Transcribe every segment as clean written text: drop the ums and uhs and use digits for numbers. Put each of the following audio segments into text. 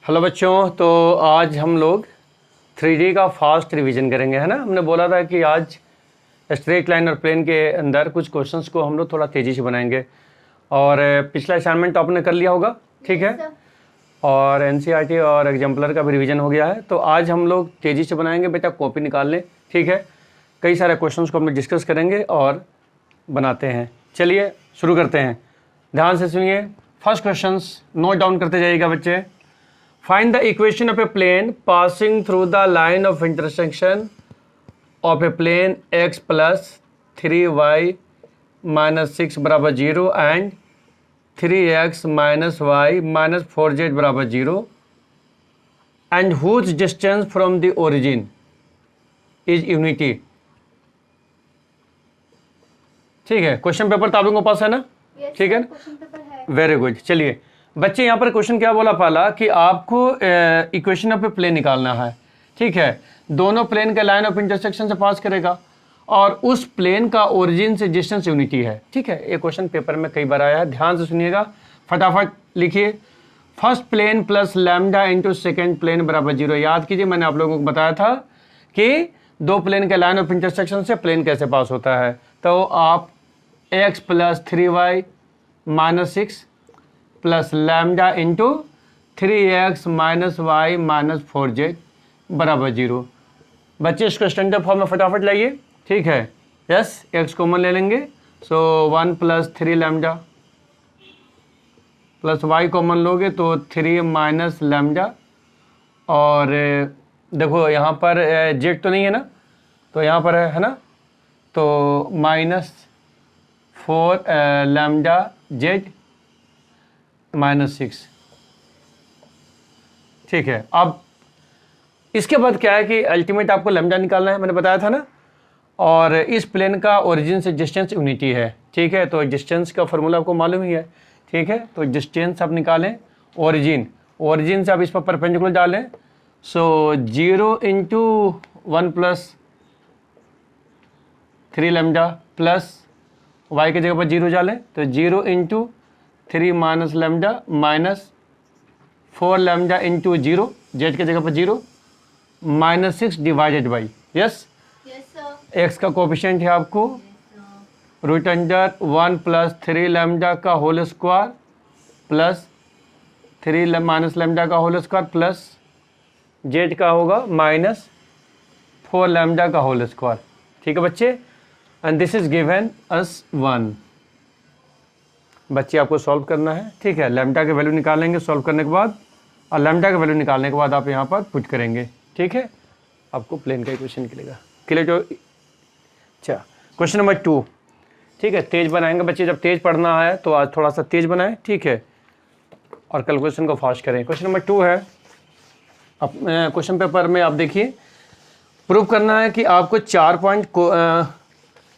Hello बच्चों, तो आज हम लोग 3D का फास्ट रिवीजन करेंगे, है ना। हमने बोला था कि आज स्ट्रेट लाइन और प्लेन के अंदर कुछ क्वेश्चंस को हम लोग थोड़ा तेज़ी से बनाएंगे। और पिछला असाइनमेंट तो आपने कर लिया होगा, ठीक है। और एनसीईआरटी और एग्जाम्पलर का भी रिवीजन हो गया है। तो आज हम लोग तेज़ी से बनाएंगे, बेटा कॉपी निकाल लें, ठीक है। कई सारे क्वेश्चंस को हम लोग डिस्कस करेंगे और बनाते हैं। चलिए शुरू करते हैं, ध्यान से सुनिए। फर्स्ट क्वेश्चंस नोट डाउन करते जाइएगा बच्चे। Find the equation of a plane passing through the line of intersection of a plane x plus 3y minus 6 बराबर 0 and 3x minus y minus 4z बराबर 0 and whose distance from the origin is unity। ठीक है, question paper तो आप लोगों के पास है ना? ठीक है, वेरी गुड। चलिए बच्चे, यहाँ पर क्वेश्चन क्या बोला पहला कि आपको इक्वेशन ऑफ ए प्लेन निकालना है, ठीक है। दोनों प्लेन के लाइन ऑफ इंटरसेक्शन से पास करेगा और उस प्लेन का ओरिजिन से डिस्टेंस यूनिटी है, ठीक है। ये क्वेश्चन पेपर में कई बार आया है, ध्यान से सुनिएगा, फटाफट लिखिए। First plane plus lambda into second plane बराबर 0। याद कीजिए, मैंने आप लोगों को बताया था कि दो प्लेन के लाइन ऑफ इंटरसेक्शन से प्लेन कैसे पास होता है। तो आप x plus 3y minus 6 plus lambda into 3x minus Y minus 4z बराबर 0। बच्चे इसको स्टैंडर्ड फॉर्म में फटाफट लाइए, ठीक है। यस, x कॉमन ले लेंगे, सो 1 plus 3 lambda plus y common लोगे तो 3 माइनस लैम्डा। और देखो यहाँ पर z तो नहीं है ना, तो यहाँ पर है ना, तो माइनस 4 लैम्डा z माइनस 6, ठीक है। अब इसके बाद क्या है कि अल्टीमेट आपको लैम्डा निकालना है, मैंने बताया था ना। और इस प्लेन का ओरिजिन से डिस्टेंस यूनिटी है, ठीक है। तो डिस्टेंस का फॉर्मूला आपको मालूम ही है, ठीक है। तो डिस्टेंस आप निकालें, ओरिजिन से आप इस पर परपेंडिकुलर डालें, so 0 into 1 plus 3 lambda plus y की जगह पर 0 डालें, तो 0 into 3 minus lambda minus 4 lambda into 0, Z की जगह पर 0 minus 6 divided by, yes, X का कोफिशिएंट है आपको रूट अंडर 1 प्लस 3 लैम्डा का whole square plus 3 minus lambda का होल स्क्वायर प्लस जेड का होगा माइनस 4 लैम्डा का होल स्क्वायर, ठीक है बच्चे। And this is given us 1। बच्चे आपको सॉल्व करना है, ठीक है। लैम्डा के वैल्यू निकालेंगे सॉल्व करने के बाद, और लैम्डा का वैल्यू निकालने के बाद आप यहाँ पर पुट करेंगे, ठीक है। आपको प्लेन का इक्वेशन निकलेगा, क्लियर तो। अच्छा, क्वेश्चन नंबर 2, ठीक है। तेज बनाएंगे बच्चे, जब तेज पढ़ना है तो आज थोड़ा सा तेज बनाएं, ठीक है, और कल क्वेश्चन को फास्ट करें। क्वेश्चन नंबर 2 है, अब क्वेश्चन पेपर में आप देखिए, प्रूव करना है कि आपको 4 पॉइंट को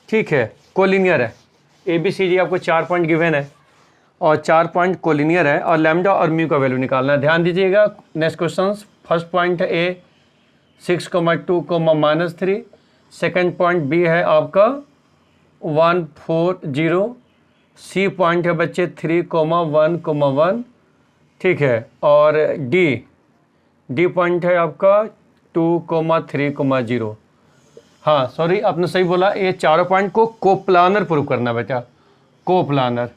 ठीक है कोलिनियर है, ABCD आपको 4 पॉइंट गिवन है और 4 पॉइंट कोलिनियर है, और लैम्डा और म्यू का वैल्यू निकालना है। ध्यान दीजिएगा, नेक्स्ट क्वेश्चन। फर्स्ट पॉइंट है A 6,2, सेकंड पॉइंट B है आपका 1, 4, 0, C पॉइंट है बच्चे 3,1,1, ठीक है। और D पॉइंट है आपका 2,3,0। हाँ सॉरी, आपने सही बोला, ये चारों पॉइंट को कोप्लानर प्रूव करना बेटा, कोप्लानर।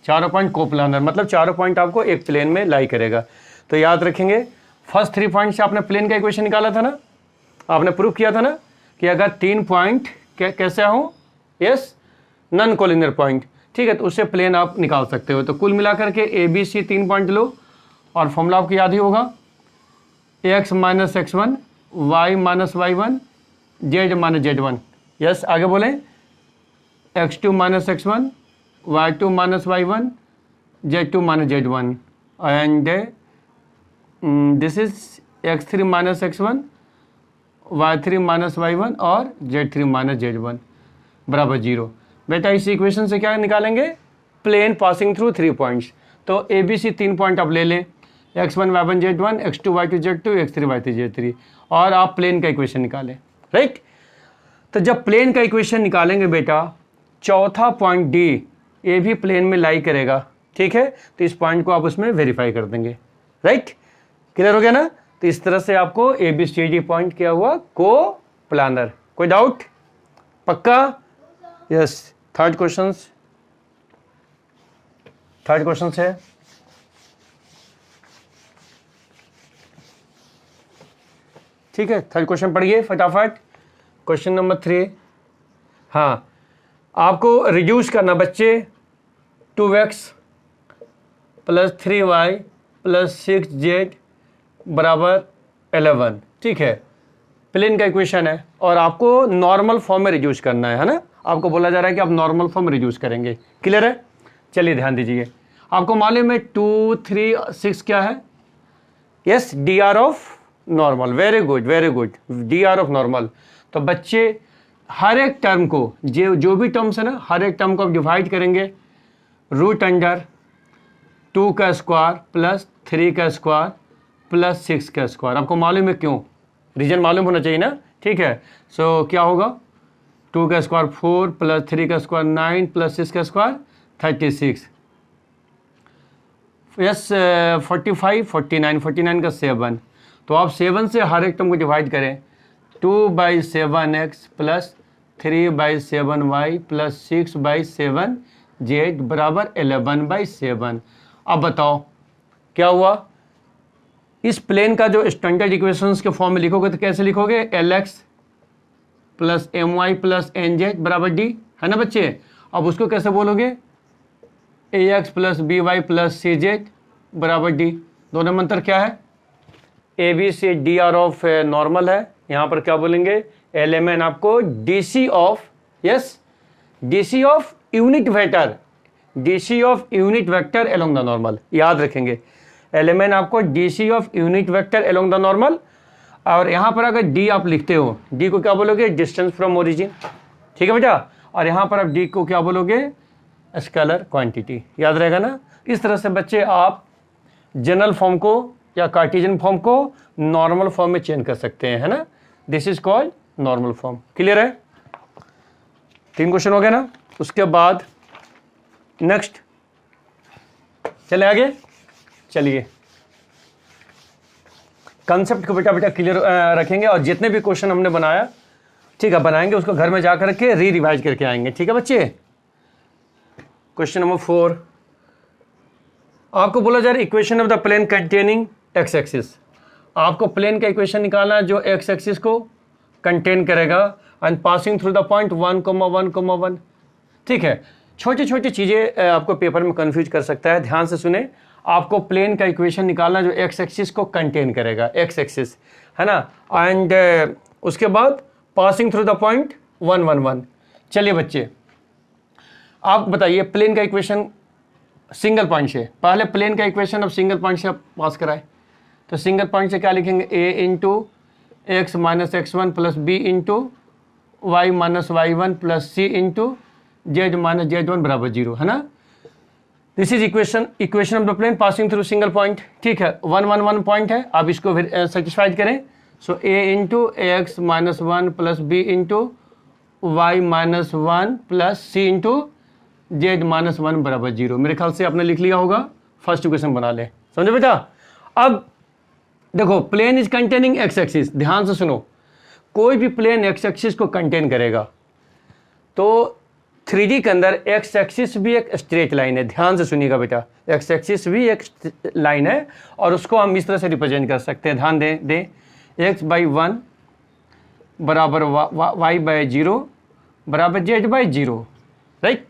चारों पॉइंट कोप्लानर मतलब चारों पॉइंट आपको एक प्लेन में लाई करेगा। तो याद रखेंगे, फर्स्ट 3 पॉइंट से आपने प्लेन का इक्वेशन निकाला था ना, आपने प्रूव किया था ना कि अगर 3 पॉइंट कैसे हो, यस, नॉन कोलिनियर पॉइंट, ठीक है, तो उससे प्लेन आप निकाल सकते हो। तो कुल मिलाकर के ABC 3 पॉइंट लो, और फॉर्मूला आपको याद ही होगा, x minus x1 y minus y1 z minus z1। Yes, आगे बोलें, x2 minus x1 y2 minus y1 z2 minus z1 and this is x3 minus x1 y3 minus y1 और z3 minus z1 बराबर 0। बेटा इस equation से क्या निकालेंगे, plane passing through 3 points. तो ABC 3 पॉइंट आप ले लें, x1 y1 z1, x2 y2 z2, x3 y3 z3, और आप प्लेन का इक्वेशन निकालें, राइट। तो जब प्लेन का इक्वेशन निकालेंगे बेटा, चौथा पॉइंट D ये भी प्लेन में लाई करेगा, ठीक है, तो इस पॉइंट को आप उसमें वेरीफाई कर देंगे। राइट, क्लियर हो गया ना। तो इस तरह से आपको ABCD पॉइंट क्या हुआ, को प्लानर। कोई डाउट, पक्का? यस। थर्ड क्वेश्चन है, ठीक है, थर्ड क्वेश्चन पढ़िए फटाफट। क्वेश्चन नंबर 3, हाँ, आपको रिड्यूस करना बच्चे 2x plus 3y plus 6z बराबर 11, ठीक है, प्लेन का इक्वेशन है और आपको नॉर्मल फॉर्म में रिड्यूस करना है ना। आपको बोला जा रहा है कि आप नॉर्मल फॉर्म में रिड्यूस करेंगे। क्लियर है? चलिए ध्यान दीजिए, आपको मालूम है 2, 3, 6 क्या है? Yes, DR of normal. Very good, very good, DR of normal. तो बच्चे हर एक टर्म को, जो भी टर्म्स है ना, हर एक टर्म को आप डिवाइड करेंगे रूट अंडर 2 का स्क्वायर प्लस 3 का स्क्वायर प्लस 6 का स्क्वायर। आपको मालूम है क्यों, रीजन मालूम होना चाहिए ना, ठीक है। सो क्या होगा, 2 का स्क्वायर 4 प्लस 3 का स्क्वायर 9 प्लस 6 का स्क्वायर 36, यस 45, 49, 49 का 7। तो आप 7 से हर एक टर्म को डिवाइड करें, 2/7x plus 3/7y plus 6/7z बराबर 11/7। अब बताओ क्या हुआ, इस प्लेन का जो स्टैंडर्ड इक्वेशंस के फॉर्म में लिखोगे तो कैसे लिखोगे, LX plus MY plus NZ बराबर D, है ना बच्चे। अब उसको कैसे बोलोगे, AX plus BY plus CZ बराबर D। दोनों में अंतर क्या है, ABC DR ऑफ नॉर्मल है, यहाँ पर क्या बोलेंगे, LMN आपको DC of, yes, DC of unit vector, DC of unit vector along the normal, याद रखेंगे। LMN आपको DC of unit vector along the normal. और यहाँ पर अगर D आप लिखते हो, D को क्या बोलोगे, डिस्टेंस फ्रॉम ओरिजिन, ठीक है बेटा। और यहाँ पर आप D को क्या बोलोगे, स्केलर क्वांटिटी, याद रहेगा ना। इस तरह से बच्चे आप जनरल फॉर्म को या कार्टेशियन फॉर्म को नॉर्मल फॉर्म में चेंज कर सकते हैं, है ना। This is called normal form. Clear है? 3 क्वेश्चन हो गए ना। उसके बाद नेक्स्ट चले आगे, चलिए कंसेप्ट को बेटा क्लियर रखेंगे और जितने भी क्वेश्चन हमने बनाया, ठीक है, बनाएंगे उसको घर में जाकर के रिवाइज करके आएंगे, ठीक है बच्चे। क्वेश्चन नंबर 4, आपको बोला जा रहा है equation of the plane containing X axis. आपको प्लेन का इक्वेशन निकालना है जो एक्स एक्सिस को कंटेन करेगा and passing through the point 1,1,1, ठीक है। छोटी छोटी चीज़ें आपको पेपर में कंफ्यूज कर सकता है, ध्यान से सुने। आपको प्लेन का इक्वेशन निकालना जो एक्स एक्सिस को कंटेन करेगा, एक्स एक्सिस, है ना, एंड उसके बाद पासिंग थ्रू द पॉइंट 1,1,1। चलिए बच्चे आप बताइए, प्लेन का इक्वेशन सिंगल पॉइंट से, पहले प्लेन का इक्वेशन अब सिंगल पॉइंट से आप पास कराए, तो सिंगल पॉइंट से क्या लिखेंगे, a into X minus x1 plus B into Y minus y1 plus C into Z minus z1 बराबर 0, है ना। This is equation of the plane passing through single point, ठीक है। 1,1,1 पॉइंट है, आप इसको सेटिस्फाइड करें। So a into X minus 1 plus B into Y minus 1 plus C into Z minus 1 बराबर 0। मेरे ख्याल से आपने लिख लिया होगा, फर्स्ट इक्वेशन बना ले, समझो बेटा। अब देखो, plane is containing X axis, ध्यान से सुनो, कोई भी प्लेन एक्स एक्सिस को कंटेन करेगा तो 3D के अंदर एक्स एक्सिस भी एक स्ट्रेट लाइन है, ध्यान से सुनिएगा बेटा, एक्स एक्सिस भी एक लाइन है और उसको हम इस तरह से रिप्रेजेंट कर सकते हैं, ध्यान दें x/1 बराबर y/0 बराबर z/0, राइट,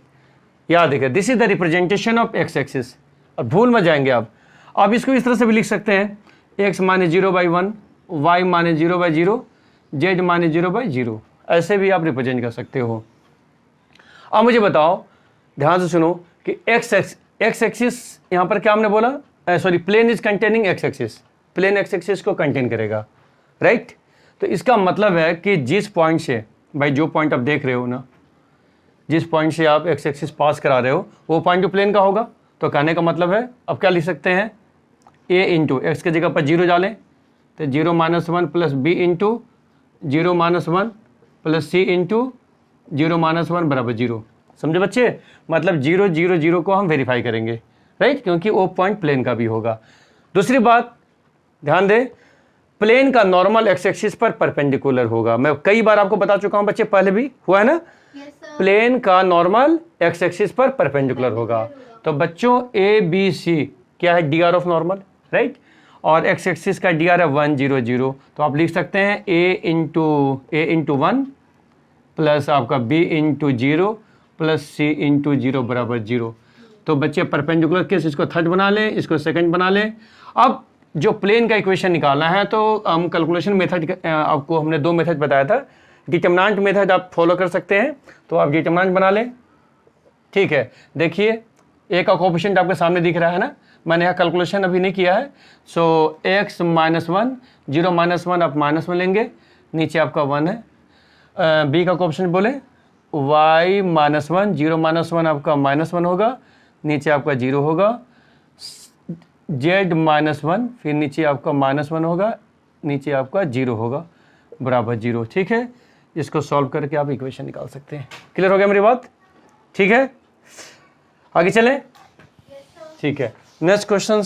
याद देखिए, this is the representation of x axis. और भूल मत जाएंगे आप इसको इस तरह से भी लिख सकते हैं, x minus 0/1, y minus 0/0, z minus 0/0, ऐसे भी आप रिप्रेजेंट कर सकते हो। अब मुझे बताओ, ध्यान से सुनो कि एक्स एक्सिस यहाँ पर क्या हमने बोला, sorry, plane is containing X axis, plane X axis को कंटेन करेगा, राइट। तो इसका मतलब है कि जिस पॉइंट से, भाई जो पॉइंट आप देख रहे हो ना, जिस पॉइंट से आप एक्स एक्सिस पास करा रहे हो वो पॉइंट प्लेन का होगा। तो कहने का मतलब है, अब क्या लिख सकते हैं, a इंटू एक्स की जगह पर 0 डालें तो 0-1 plus b into 0-1 plus c into 0-1 बराबर 0, समझे बच्चे। मतलब 0, 0, 0 को हम वेरीफाई करेंगे, राइट, क्योंकि वो पॉइंट प्लेन का भी होगा। दूसरी बात ध्यान दें, प्लेन का नॉर्मल एक्स एक्सिस पर परपेंडिकुलर होगा। मैं कई बार आपको बता चुका हूं बच्चे, पहले भी हुआ है ना। प्लेन का नॉर्मल एक्स एक्सिस पर परपेंडिकुलर होगा। तो बच्चों ए बी सी क्या है, D R of normal, right, और एक्स एक्सिस का डी आर है 1 0 0। तो आप लिख सकते हैं ए इंटू 1 प्लस आपका B into 0 plus C into 0 बराबर 0। तो बच्चे परपेंडिकुलर केस इसको थर्ड बना लें, इसको सेकंड बना लें। अब जो प्लेन का इक्वेशन निकालना है तो हम कैलकुलेशन मेथड, आपको हमने 2 मेथड बताया था। डिटरमिनेंट मेथड आप फॉलो कर सकते हैं, तो आप डिटरमिनेंट बना लें। ठीक है, देखिए ए का कोफिशिएंट आपके सामने दिख रहा है ना, मैंने यहाँ कैलकुलेशन अभी नहीं किया है। सो x -1 0 -1 आप -1 लेंगे, नीचे आपका 1 है। बी का कोफिशिएंट बोले y -1 0 -1 आपका -1 होगा, नीचे आपका 0 होगा। z -1 फिर नीचे आपका -1 होगा, नीचे आपका 0 होगा बराबर 0। ठीक है, इसको सॉल्व करके आप इक्वेशन निकाल सकते हैं। क्लियर हो गया मेरी बात? ठीक है, आगे चलें। ठीक है, नेक्स्ट क्वेश्चन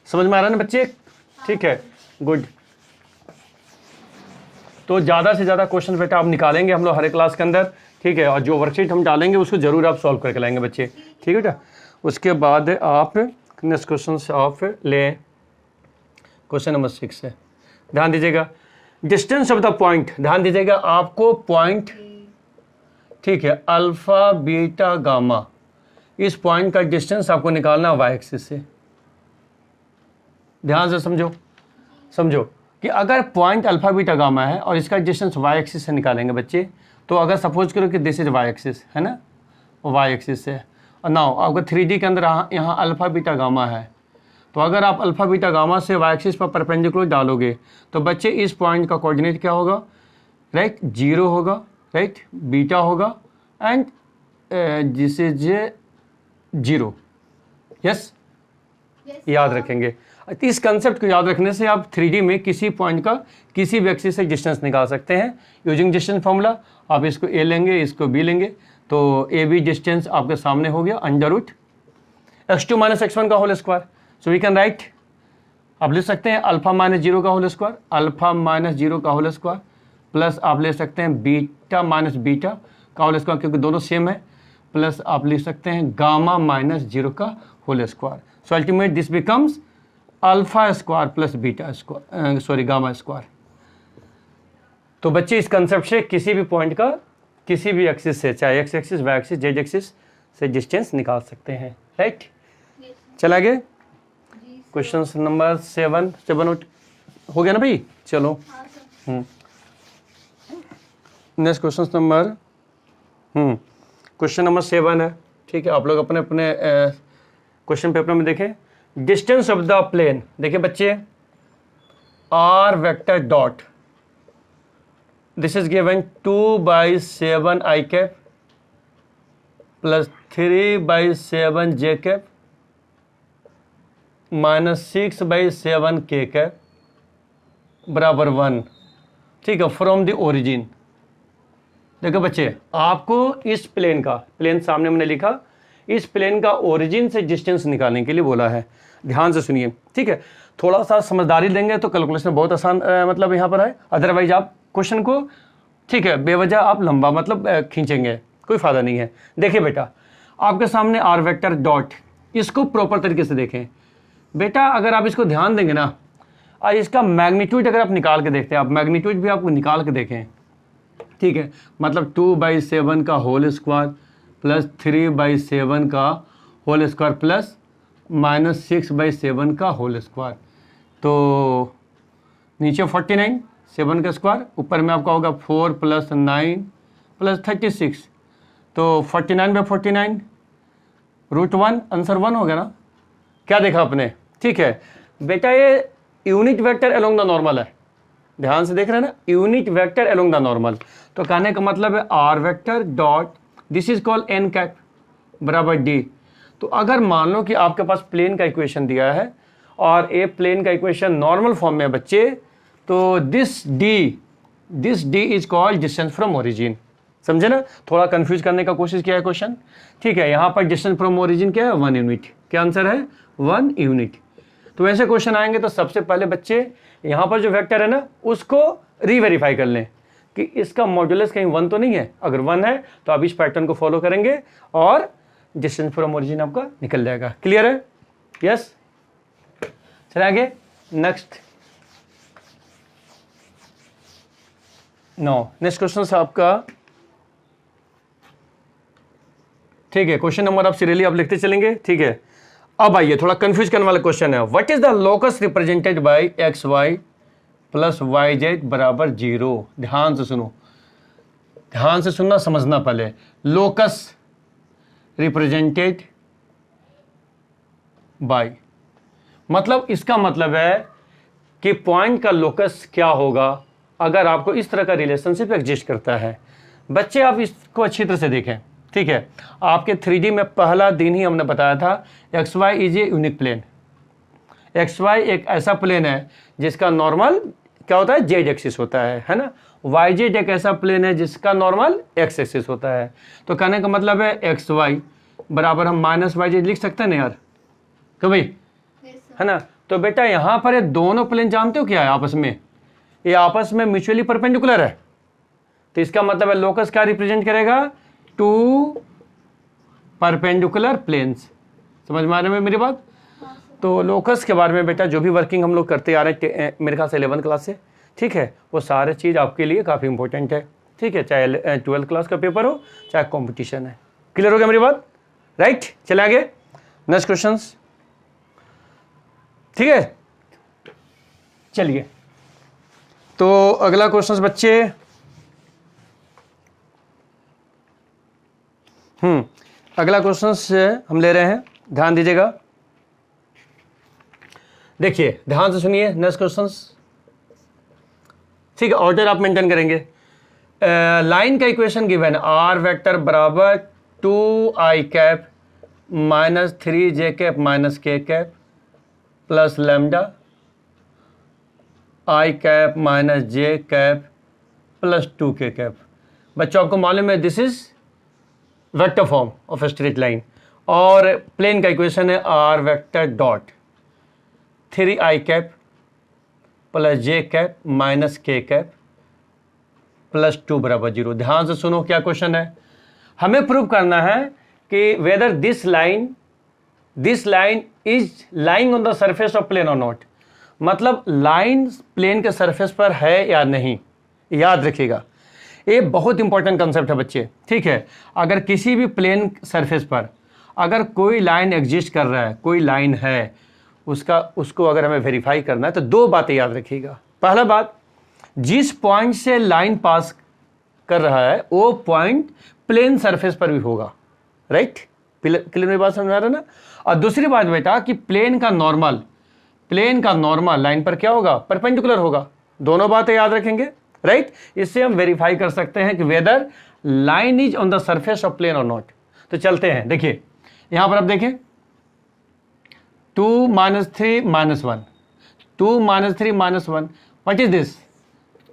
समझ में आ रहा है ना बच्चे? ठीक है, गुड। तो ज़्यादा से ज़्यादा क्वेश्चन बेटा आप निकालेंगे हम लोग हर एक क्लास के अंदर, ठीक है, और जो वर्कशीट हम डालेंगे उसको जरूर आप सॉल्व करके लाएंगे बच्चे, ठीक है बेटा। उसके बाद आप नेक्स्ट क्वेश्चन आप लें, क्वेश्चन नंबर 6 है, ध्यान दीजिएगा। डिस्टेंस ऑफ द पॉइंट, ध्यान दीजिएगा, आपको पॉइंट, ठीक है, अल्फा बीटा गामा, इस पॉइंट का डिस्टेंस आपको निकालना वाई एक्सिस से। ध्यान से समझो कि अगर पॉइंट अल्फा बीटा गामा है और इसका डिस्टेंस वाई एक्सिस से निकालेंगे बच्चे, तो अगर सपोज करो कि दिस इज वाई एक्सिस है ना, वाई एक्सिस से, और नाउ आपका 3D के अंदर यहाँ अल्फा बीटा गामा है, तो अगर आप अल्फा बीटा गामा से वाई एक्सिस पर परपेंडिकुलर डालोगे तो बच्चे इस पॉइंट का कोऑर्डिनेट क्या होगा, राइट, 0 होगा, राइट, बीटा होगा एंड दिस इज 0। यस, याद रखेंगे। इस कंसेप्ट को याद रखने से आप 3D में किसी पॉइंट का किसी भी एक्सिस से डिस्टेंस निकाल सकते हैं यूजिंग डिस्टेंस फार्मूला। आप इसको ए लेंगे, इसको बी लेंगे, तो ए बी डिस्टेंस आपके सामने हो गया अंडर रूट x2 - x1 का whole square. So we can write, आप ले सकते हैं अल्फा -0 का होल स्क्वायर, अल्फा -0 का होल स्क्वायर, प्लस आप ले सकते हैं बीटा बीटा का होल स्क्वायर, क्योंकि दोनों सेम है, प्लस आप ले सकते हैं गामा -0 का whole square. So ultimate this becomes alpha square plus beta square, sorry gamma square. तो बच्चे इस कंसेप्ट से किसी भी पॉइंट का किसी भी एक्सिस से, चाहे X axis, Y axis, Z axis से डिस्टेंस निकाल सकते हैं, राइट। चला गए क्वेश्चन नंबर 7 हो गया ना भाई? चलो next question number question number 7 है, ठीक है। आप लोग अपने अपने क्वेश्चन पेपर में देखें। डिस्टेंस ऑफ द प्लेन, देखिए बच्चे, R vector dot, this is given 2/7 i cap plus 3/7 j cap minus 6/7 k cap बराबर 1, ठीक है, फ्रॉम द ओरिजिन। देखो बच्चे, आपको इस प्लेन का, प्लेन सामने मैंने लिखा, इस प्लेन का ओरिजिन से डिस्टेंस निकालने के लिए बोला है। ध्यान से सुनिए, ठीक है। थोड़ा सा समझदारी देंगे तो कैलकुलेशन बहुत आसान मतलब यहाँ पर है, अदरवाइज आप क्वेश्चन को, ठीक है, बेवजह आप लंबा मतलब खींचेंगे, कोई फायदा नहीं है। देखिए बेटा, आपके सामने आर वेक्टर डॉट, इसको प्रॉपर तरीके से देखें बेटा। अगर आप इसको ध्यान देंगे ना, और इसका मैग्नीट्यूड अगर आप निकाल के देखते हैं, आप मैग्नीट्यूड भी आपको निकाल के देखें, ठीक है, मतलब 2/7 का होल स्क्वायर प्लस 3/7 का होल स्क्वायर प्लस माइनस 6/7 का होल स्क्वायर, तो नीचे 49, 7 का स्क्वायर, ऊपर में आपका होगा 4 + 9 + 36, तो 49/49 √1, आंसर 1 हो गया ना। क्या देखा आपने? ठीक है बेटा, ये unit vector along the normal है, ध्यान से देख रहे हैं ना, unit vector along the normal. तो कहने का मतलब है R vector dot, this is called N cap बराबर डी। तो अगर मान लो कि आपके पास प्लेन का इक्वेशन दिया है और ए प्लेन का इक्वेशन नॉर्मल फॉर्म में बच्चे, तो this D is called distance from origin, समझे ना, थोड़ा कंफ्यूज करने का कोशिश किया है क्वेश्चन। ठीक है, यहाँ पर डिस्टेंस फ्रॉम ओरिजिन क्या है 1 यूनिट, क्या आंसर है 1 यूनिट। तो वैसे क्वेश्चन आएंगे तो सबसे पहले बच्चे यहाँ पर जो वेक्टर है ना उसको रीवेरीफाई कर लें कि इसका मॉड्यूलस कहीं 1 तो नहीं है। अगर 1 है तो आप इस पैटर्न को फॉलो करेंगे और डिस्टेंस फ्रॉम ओरिजिन आपका निकल जाएगा। क्लियर है? यस, चले आगे नेक्स्ट। नेक्स्ट क्वेश्चन है आपका, ठीक है, क्वेश्चन नंबर आप सीरियली आप लिखते चलेंगे। ठीक है, अब आइए थोड़ा कंफ्यूज करने वाला क्वेश्चन है। What is the locus represented by X Y plus Y Z बराबर 0। ध्यान से सुनो, ध्यान से सुनना, समझना पहले। लोकस रिप्रेजेंटेड बाय मतलब इसका मतलब है कि पॉइंट का लोकस क्या होगा अगर आपको इस तरह का रिलेशनशिप एग्जिस्ट करता है। बच्चे आप इसको अच्छी तरह से देखें। ठीक है, आपके 3D में पहला दिन ही हमने बताया था X Y is a unique plane. X Y एक ऐसा प्लेन है जिसका नॉर्मल क्या होता है जेड एक्सिस होता है ना। वाई जेड एक ऐसा प्लेन है जिसका नॉर्मल एक्स एक्सिस होता है। तो कहने का मतलब है एक्स वाई बराबर हम माइनस वाई जेड लिख सकते हैं ना यार, तो भाई है ना। तो बेटा यहाँ पर ये दोनों प्लेन जानते हो क्या है आपस में, ये आपस में म्यूचुअली परपेंडिकुलर है। तो इसका मतलब है लोकस क्या रिप्रेजेंट करेगा, 2 परपेंडिकुलर प्लेन्स। समझ में आ रहे हैं मेरी बात? तो लोकस के बारे में बेटा जो भी वर्किंग हम लोग करते आ रहे हैं मेरे ख्याल से 11th क्लास से, ठीक है, वो सारे चीज़ आपके लिए काफ़ी इंपॉर्टेंट है। ठीक है, चाहे 12th क्लास का पेपर हो चाहे कंपटीशन है। क्लियर हो गया मेरी बात? राइट, चले आगे नेक्स्ट क्वेश्चन। ठीक है, चलिए तो अगला क्वेश्चन बच्चे, अगला क्वेश्चन हम ले रहे हैं, ध्यान दीजिएगा। देखिए ध्यान से सुनिए नेक्स्ट क्वेश्चन। ठीक है, ऑर्डर आप मेंटेन करेंगे। लाइन का इक्वेशन गिवन है, आर वेक्टर बराबर 2i cap minus 3j cap minus k cap plus lambda i cap minus j cap plus 2k cap. बच्चों आपको मालूम है this is vector form of a straight line और plane का equation है R vector dot 3i cap plus j cap minus k cap plus 2 बराबर 0। ध्यान से सुनो क्या क्वेश्चन है, हमें प्रूव करना है कि whether this line is lying on the surface of plane और नॉट। मतलब लाइन प्लेन के सरफेस पर है या नहीं, याद रखिएगा ये बहुत इंपॉर्टेंट कंसेप्ट है बच्चे। ठीक है, अगर किसी भी प्लेन सरफेस पर अगर कोई लाइन एग्जिस्ट कर रहा है, कोई लाइन है, उसको अगर हमें वेरीफाई करना है तो 2 बातें याद रखिएगा। पहला बात, जिस पॉइंट से लाइन पास कर रहा है वो पॉइंट प्लेन सरफेस पर भी होगा। राइट, क्लियर मेरी बात समझ आ रहा है ना। और दूसरी बात बेटा कि प्लेन का नॉर्मल लाइन पर क्या होगा, परपेंडिकुलर होगा। दोनों बातें याद रखेंगे। राइट, इससे हम वेरीफाई कर सकते हैं कि whether line is on the surface of plane और नॉट। तो चलते हैं, देखिए यहां पर आप देखें 2 - 3 - 1, 2 - 3 - 1, what is this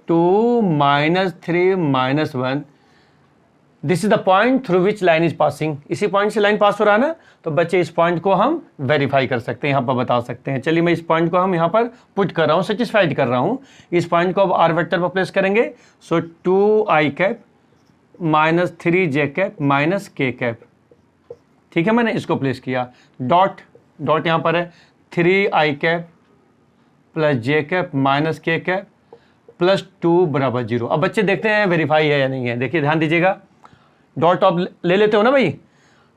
2 - 3 - 1, this is the point through which line is passing. इसी पॉइंट से लाइन पास हो रहा है ना, तो बच्चे इस पॉइंट को हम वेरीफाई कर सकते हैं, यहाँ पर बता सकते हैं। चलिए मैं इस पॉइंट को हम यहाँ पर पुट कर रहा हूँ, सेटिस्फाइड कर रहा हूँ। इस पॉइंट को अब आर वेक्टर पर प्लेस करेंगे। सो 2i cap minus 3j cap minus k cap. ठीक है, मैंने इसको प्लेस किया। डॉट यहाँ पर है 3i cap plus j cap minus k cap plus 2 बराबर 0। अब बच्चे देखते हैं वेरीफाई है या नहीं है। देखिए ध्यान दीजिएगा, डॉट आप ले लेते हो ना भाई,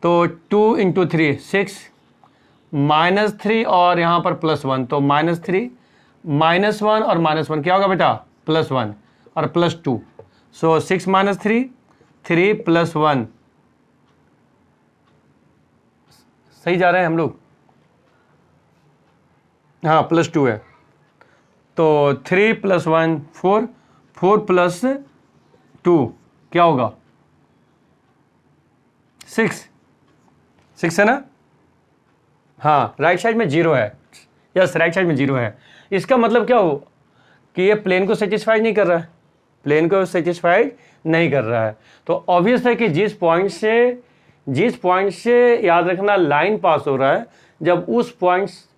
तो 2 × 3 6 -3 और यहाँ पर +1, तो -3 -1 और -1 क्या होगा बेटा +1 और +2। सो 6 - 3 3 + 1, सही जा रहे हैं हम लोग, हाँ +2 है। तो 3 + 1 4, 4 + 2 क्या होगा 6 है ना। हाँ, राइट साइड में 0 है। यस, राइट साइड में 0 है। इसका मतलब क्या हो कि ये प्लेन को सेटिस्फाई नहीं कर रहा है, प्लेन को सेटिस्फाइड नहीं कर रहा है। तो ऑब्वियस है कि जिस पॉइंट से याद रखना लाइन पास हो रहा है, जब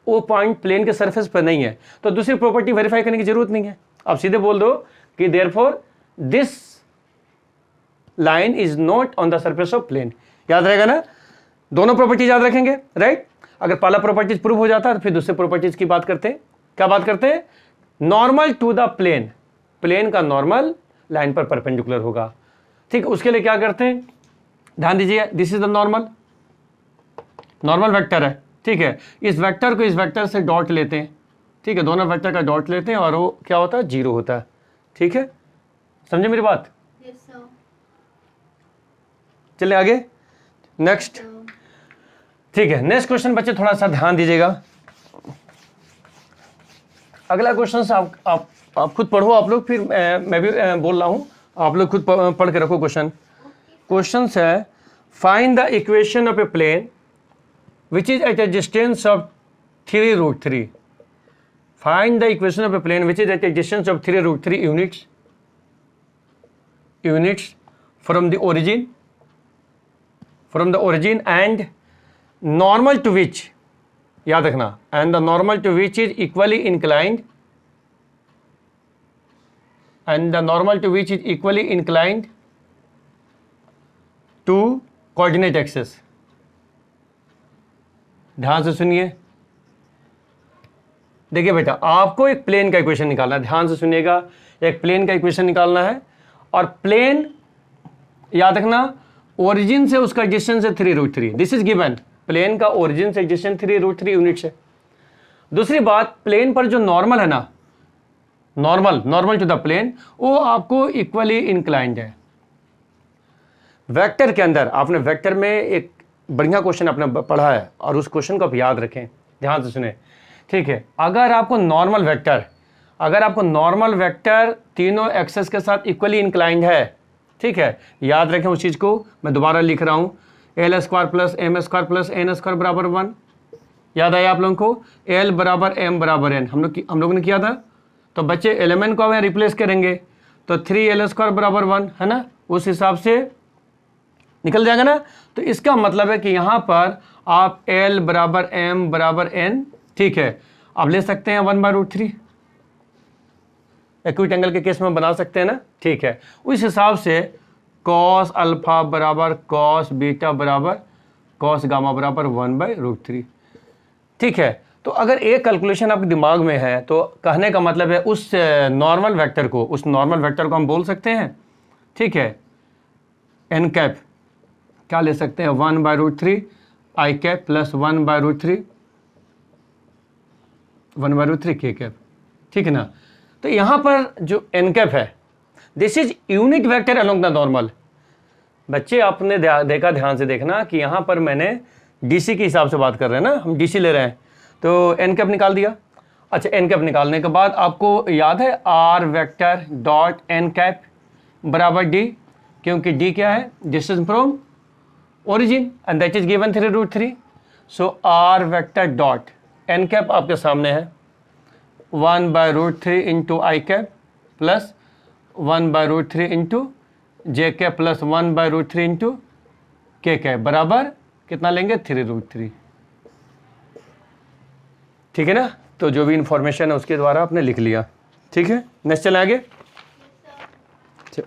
वो पॉइंट प्लेन के सरफेस पर नहीं है तो दूसरी प्रॉपर्टी वेरीफाई करने की जरूरत नहीं है। आप सीधे बोल दो कि therefore this line is not on the surface of plane. याद रहेगा ना, दोनों प्रॉपर्टीज याद रखेंगे, राइट। अगर पहला प्रॉपर्टीज प्रूव हो जाता है तो फिर दूसरे प्रॉपर्टीज की बात करते हैं। क्या बात करते हैं? Normal to the plane, plane का नॉर्मल लाइन पर परपेंडिकुलर होगा। ठीक, उसके लिए क्या करते हैं, ध्यान दीजिए, this is the normal vector है, ठीक है। इस वेक्टर को इस वेक्टर से डॉट लेते हैं, ठीक है, दोनों वेक्टर का डॉट लेते हैं और वो क्या होता है, 0 होता है। ठीक है, समझे मेरी बात? चलिए आगे, नेक्स्ट। ठीक है, नेक्स्ट क्वेश्चन बच्चे थोड़ा सा ध्यान दीजिएगा। अगला क्वेश्चन आप खुद पढ़ो आप लोग, फिर मैं भी बोल रहा हूं, आप लोग खुद पढ़ के रखो क्वेश्चन। क्वेश्चन है, find the equation of a plane which is at a distance of 3√3. Find the equation of a plane which is at a distance of 3√3 units from the origin and normal to which, याद रखना, and the normal to which is equally inclined to coordinate axis. ध्यान से सुनिए, देखिए बेटा, आपको एक plane का इक्वेशन निकालना है, ध्यान से सुनिएगा। एक प्लेन का इक्वेशन निकालना है और प्लेन याद रखना ओरिजिन से उसका डिस्टेंस है 3√3, दिस इज गिवन। प्लेन का ओरिजिन से डिस्टेंस 3√3 यूनिट्स है। दूसरी बात, प्लेन पर जो नॉर्मल है ना, नॉर्मल टू द प्लेन, वो आपको इक्वली इंक्लाइंड है। वेक्टर के अंदर आपने वेक्टर में एक बढ़िया क्वेश्चन आपने पढ़ा है और उस क्वेश्चन को आप याद रखें, ध्यान से सुने, ठीक है। अगर आपको नॉर्मल वेक्टर तीनों एक्सेस के साथ इक्वली इंक्लाइंड है, ठीक है, याद रखें उस चीज़ को। मैं दोबारा लिख रहा हूँ, l² + m² + n² बराबर 1। याद आया आप लोगों को, l बराबर m बराबर n हम लोग ने किया था। तो बच्चे एलिमेंट को हमें रिप्लेस करेंगे तो 3l² बराबर 1 है ना, उस हिसाब से निकल जाएगा ना। तो इसका मतलब है कि यहाँ पर आप l बराबर m बराबर n, ठीक है, आप ले सकते हैं 1/√3, एक्यूट एंगल के केस में बना सकते हैं ना, ठीक है। उस हिसाब से cos अल्फा बराबर cos बीटा बराबर cos गामा बराबर 1/√3, ठीक है। तो अगर एक कैलकुलेशन आपके दिमाग में है तो कहने का मतलब है उस नॉर्मल वेक्टर को हम बोल सकते हैं, ठीक है, n कैप क्या ले सकते हैं, 1/√3 i cap plus 1/√3 k cap, ठीक है ना। तो यहाँ पर जो n कैप है, this is unit vector along the normal. बच्चे आपने देखा, ध्यान से देखना कि यहाँ पर मैंने डीसी के हिसाब से बात कर रहे हैं ना, हम डीसी ले रहे हैं, तो n कैप निकाल दिया। अच्छा, n कैप निकालने के बाद आपको याद है r vector dot n cap बराबर d, क्योंकि d क्या है, distance from origin and that is given 3√3। So r vector dot n cap आपके सामने है 1/√3 इंटू आई कैप प्लस 1/√3 इंटू जे कैप प्लस 1/√3 इंटू के कैप बराबर कितना लेंगे, 3√3, ठीक है ना। तो जो भी इंफॉर्मेशन है उसके द्वारा आपने लिख लिया, ठीक है। नेक्स्ट चले आगे।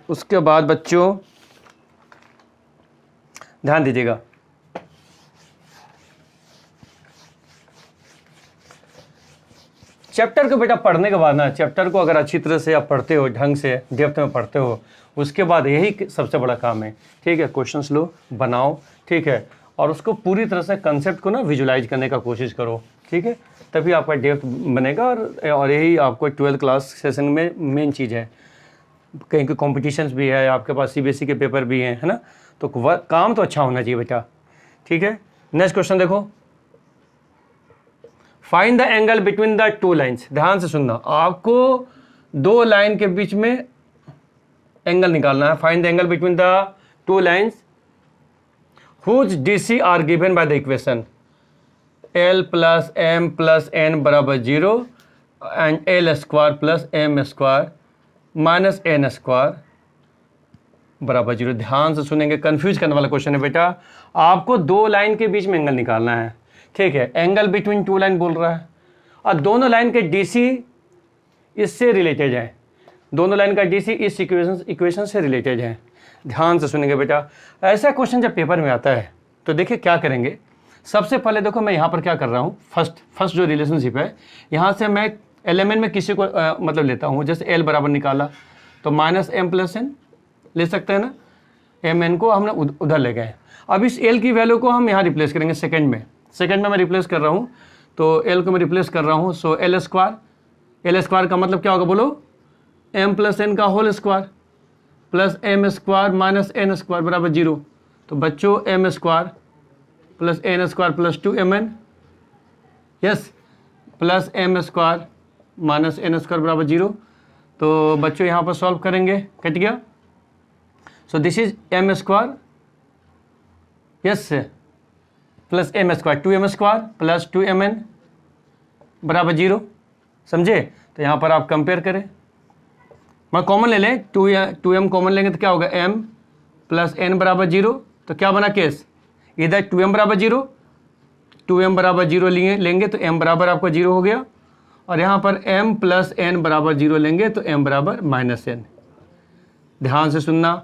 उसके बाद बच्चों ध्यान दीजिएगा, चैप्टर को बेटा पढ़ने के बाद ना, चैप्टर को अगर अच्छी तरह से आप पढ़ते हो, ढंग से डेप्थ में पढ़ते हो, उसके बाद यही सबसे बड़ा काम है, ठीक है। क्वेश्चंस लो, बनाओ, ठीक है, और उसको पूरी तरह से कंसेप्ट को ना विजुलाइज करने का कोशिश करो, ठीक है, तभी आपका डेप्थ बनेगा। और यही आपको 12th क्लास सेशन में मेन चीज़ है। कहीं के कॉम्पिटिशन्स भी है, आपके पास CBSE के पेपर भी हैं, है ना, तो काम तो अच्छा होना चाहिए बेटा, ठीक है। नेक्स्ट क्वेश्चन देखो, find the angle between the two lines. ध्यान से सुनना, आपको दो लाइन के बीच में एंगल निकालना है। Find the angle between the two lines whose DC are given by the equation l + m + n बराबर 0 and l² + m² minus N square बराबर 0। ध्यान से सुनेंगे, कंफ्यूज करने वाला क्वेश्चन है बेटा। आपको दो लाइन के बीच में एंगल निकालना है, ठीक है। एंगल बिटवीन टू लाइन बोल रहा है और दोनों लाइन के डीसी इससे रिलेटेड है। दोनों लाइन का डीसी इस इक्वेशन से रिलेटेड है। ध्यान से सुनेंगे बेटा। ऐसा क्वेश्चन जब पेपर में आता है तो देखिए क्या करेंगे। सबसे पहले देखो मैं यहाँ पर क्या कर रहा हूँ, फर्स्ट जो रिलेशनशिप है यहाँ से मैं एलिमेंट में किसी को मतलब लेता हूँ। जैसे एल बराबर निकाला तो माइनस एम प्लस एन ले सकते हैं ना, एम एन को हमने उधर ले गए। अब इस एल की वैल्यू को हम यहाँ रिप्लेस करेंगे सेकंड में मैं रिप्लेस कर रहा हूँ, तो एल को मैं रिप्लेस कर रहा हूँ। सो एल स्क्वायर का मतलब क्या होगा बोलो, एम प्लस एन का whole square plus M square minus N square बराबर 0। तो बच्चों M square plus N square plus 2mn, yes, plus M square minus N square बराबर 0। तो बच्चों यहाँ पर सॉल्व करेंगे, कट गया। So this is M square, yes, plus M square 2m square plus 2mn बराबर 0, समझे। तो यहाँ पर आप कंपेयर करें, मैं कॉमन ले लें, 2m कॉमन लेंगे तो क्या होगा, m प्लस n बराबर 0। तो क्या बना केस, इधर 2m बराबर 0, 2m बराबर 0 लेंगे तो m बराबर आपका 0 हो गया, और यहाँ पर m प्लस n बराबर 0 लेंगे तो m बराबर माइनस n। ध्यान से सुनना,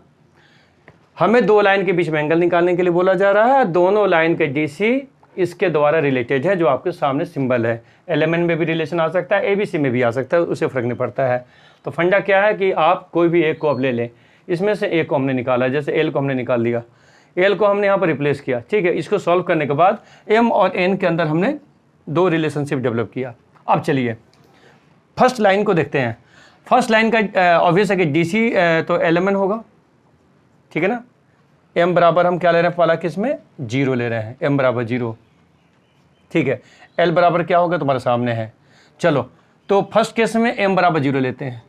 हमें दो लाइन के बीच में एंगल निकालने के लिए बोला जा रहा है। दोनों लाइन के डीसी इसके द्वारा रिलेटेड है, जो आपके सामने सिंबल है। एलिमेंट में भी रिलेशन आ सकता है, एबीसी में भी आ सकता है, उससे फर्क नहीं पड़ता है। तो फंडा क्या है कि आप कोई भी एक को अब ले लें, इसमें से एक को हमने निकाला, जैसे एल को हमने निकाल लिया, एल को हमने यहाँ पर रिप्लेस किया, ठीक है। इसको सॉल्व करने के बाद एम और एन के अंदर हमने दो रिलेशनशिप डेवलप किया। अब चलिए फर्स्ट लाइन को देखते हैं। फर्स्ट लाइन का ऑब्वियस है कि डीसी तो एलिमेंट होगा, ठीक है ना। m बराबर हम क्या ले रहे हैं, पहला केस में 0 ले रहे हैं, m बराबर 0, ठीक है। l बराबर क्या होगा तुम्हारे सामने है। चलो तो फर्स्ट केस में m बराबर 0 लेते हैं,